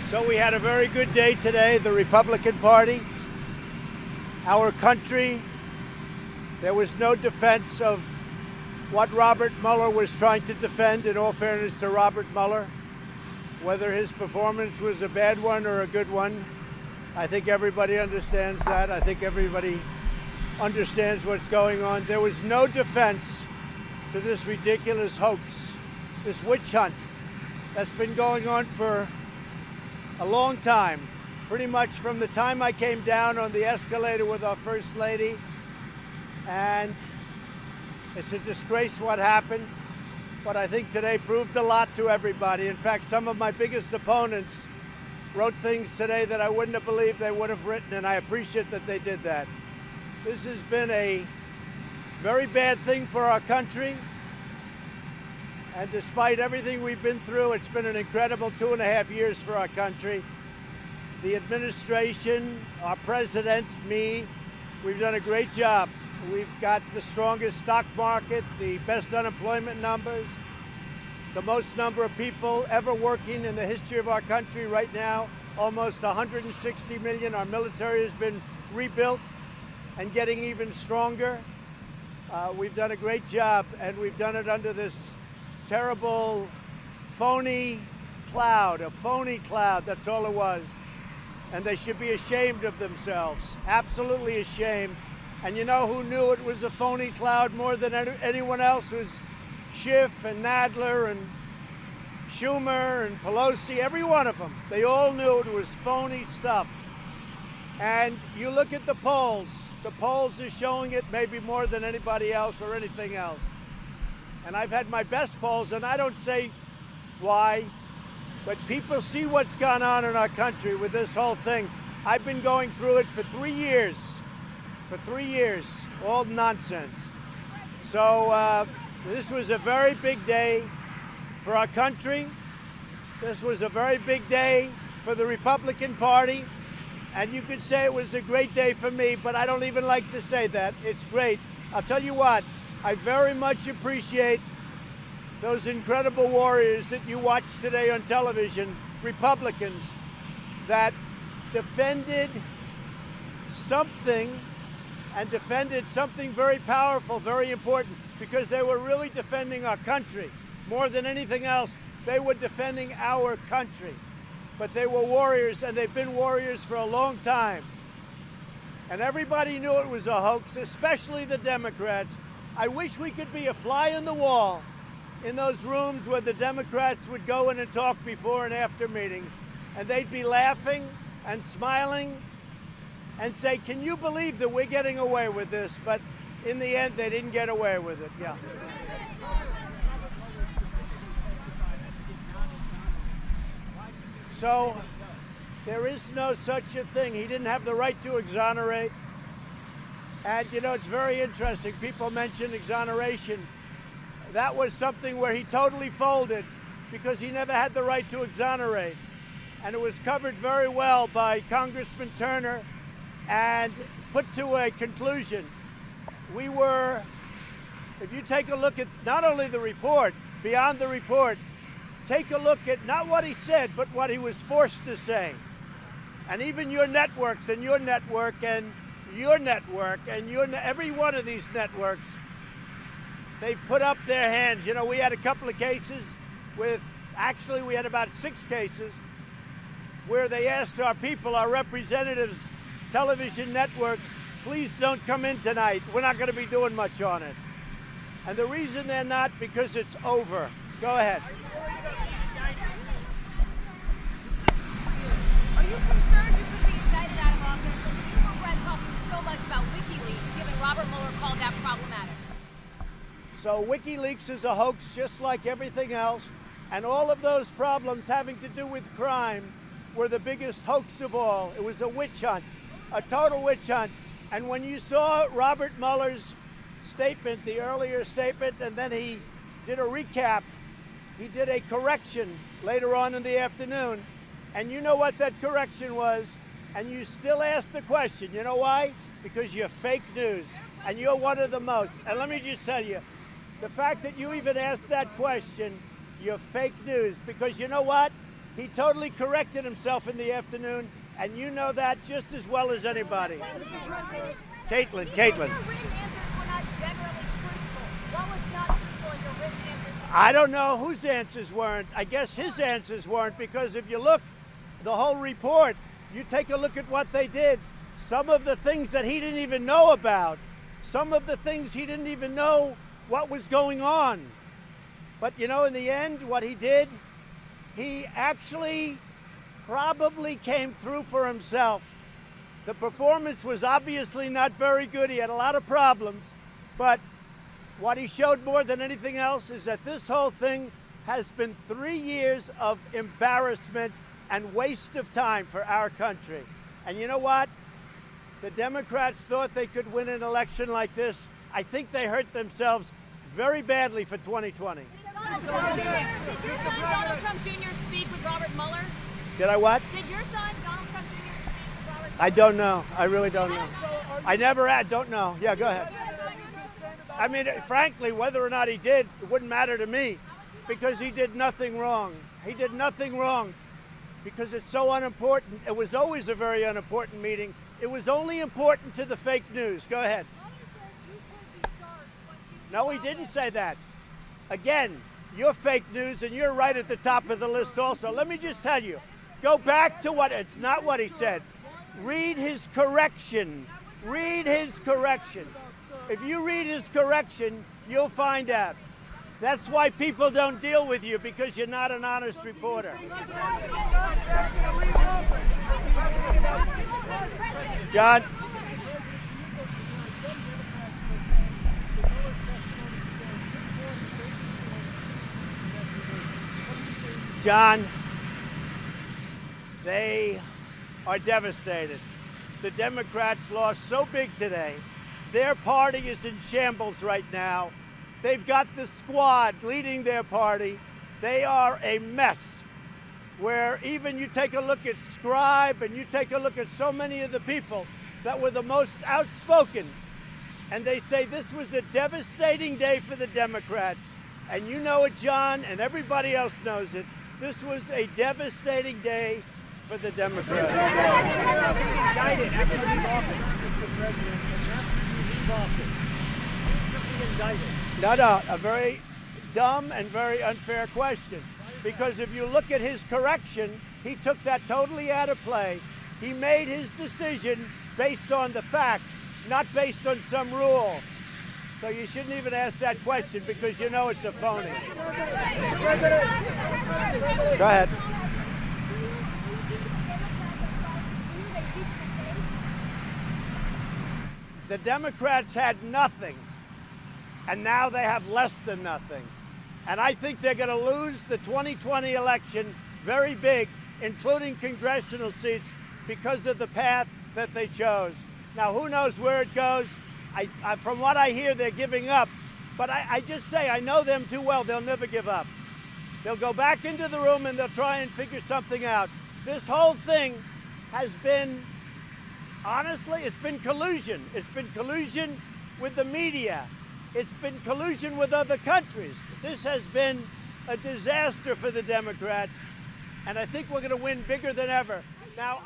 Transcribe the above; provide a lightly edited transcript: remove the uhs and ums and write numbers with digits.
So we had a very good day today, the Republican Party, our country. There was no defense of what Robert Mueller was trying to defend, in all fairness to Robert Mueller. Whether his performance was a bad one or a good one, I think everybody understands that. I think everybody understands what's going on. There was no defense to this ridiculous hoax, this witch hunt that's been going on for a long time, pretty much from the time I came down on the escalator with our First Lady. And it's a disgrace what happened, but I think today proved a lot to everybody. In fact, some of my biggest opponents wrote things today that I wouldn't have believed they would have written, and I appreciate that they did that. This has been a very bad thing for our country, and despite everything we've been through, it's been an incredible 2.5 years for our country. The administration, our president, me, we've done a great job. We've got the strongest stock market, the best unemployment numbers, the most number of people ever working in the history of our country right now, almost 160 million. Our military has been rebuilt and getting even stronger. We've done a great job, and we've done it under this terrible phony cloud, a phony cloud, that's all it was. And they should be ashamed of themselves, absolutely ashamed. And you know who knew it was a phony cloud more than anyone else? It was Schiff and Nadler and Schumer and Pelosi, every one of them. They all knew it was phony stuff. And you look at the polls are showing it maybe more than anybody else or anything else. And I've had my best polls, and I don't say why, but people see what's gone on in our country with this whole thing. I've been going through it for 3 years. For 3 years, all nonsense. So this was a very big day for our country. This was a very big day for the Republican Party. And you could say it was a great day for me, but I don't even like to say that. It's great. I'll tell you what, I very much appreciate those incredible warriors that you watched today on television, Republicans, that defended something and defended something very powerful, very important, because they were really defending our country. More than anything else, they were defending our country. But they were warriors, and they've been warriors for a long time. And everybody knew it was a hoax, especially the Democrats. I wish we could be a fly on the wall in those rooms where the Democrats would go in and talk before and after meetings, and they'd be laughing and smiling and say, can you believe that we're getting away with this? But in the end, they didn't get away with it. Yeah. So there is no such a thing. He didn't have the right to exonerate. And, you know, it's very interesting. People mention exoneration. That was something where he totally folded because he never had the right to exonerate. And it was covered very well by Congressman Turner and put to a conclusion. We were, if you take a look at not only the report, beyond the report, take a look at not what he said, but what he was forced to say. And even your networks and your network and your network and every one of these networks, they put up their hands. You know, we had a couple of cases actually we had about 6 cases where they asked our people, our representatives, television networks, please don't come in tonight. We're not going to be doing much on it. And the reason they're not, because it's over. Go ahead. Are you concerned you could be indicted out of office? The Super Red talking so much about WikiLeaks, given Robert Mueller called that problematic. So WikiLeaks is a hoax just like everything else, and all of those problems having to do with crime were the biggest hoax of all. It was a witch hunt, a total witch hunt. And when you saw Robert Mueller's statement, the earlier statement, and then he did a recap, he did a correction later on in the afternoon, and you know what that correction was, and you still ask the question. You know why? Because you're fake news, and you're one of the most. And let me just tell you, the fact that you even asked that question, you're fake news, because you know what? He totally corrected himself in the afternoon, and you know that just as well as anybody. Caitlin. I don't know whose answers weren't. I guess his answers weren't, because if you look, the whole report, you take a look at what they did. Some of the things that he didn't even know about, some of the things he didn't even know what was going on. But you know, in the end, what he did, he actually probably came through for himself. The performance was obviously not very good. He had a lot of problems, but what he showed more than anything else is that this whole thing has been 3 years of embarrassment and waste of time for our country. And you know what? The Democrats thought they could win an election like this. I think they hurt themselves very badly for 2020. Did your son Donald Trump Jr. speak with Robert Mueller? Did I what? Did your son Donald Trump Jr. speak with Robert Mueller? I don't know. I really don't know. I never had. Don't know. Yeah, go ahead. I mean, frankly, whether or not he did, it wouldn't matter to me, because he did nothing wrong. He did nothing wrong because it's so unimportant. It was always a very unimportant meeting. It was only important to the fake news. Go ahead. No, he didn't say that. Again, you're fake news, and you're right at the top of the list also. Let me just tell you, go back to it's not what he said. Read his correction. Read his correction. If you read his correction, you'll find out. That's why people don't deal with you, because you're not an honest reporter. John? John, they are devastated. The Democrats lost so big today. Their party is in shambles right now. They've got the squad leading their party. They are a mess, where even you take a look at Scribe and you take a look at so many of the people that were the most outspoken, and they say this was a devastating day for the Democrats. And you know it, John, and everybody else knows it. This was a devastating day for the Democrats. No, a very dumb and very unfair question. Because if you look at his correction, he took that totally out of play. He made his decision based on the facts, not based on some rule. So you shouldn't even ask that question, because you know it's a phony. Go ahead. The Democrats had nothing, and now they have less than nothing. And I think they're going to lose the 2020 election very big, including congressional seats, because of the path that they chose. Now, who knows where it goes? From what I hear, they're giving up. But I just say, I know them too well. They'll never give up. They'll go back into the room and they'll try and figure something out. This whole thing has been, honestly, it's been collusion. It's been collusion with the media. It's been collusion with other countries. This has been a disaster for the Democrats, and I think we're going to win bigger than ever. Now,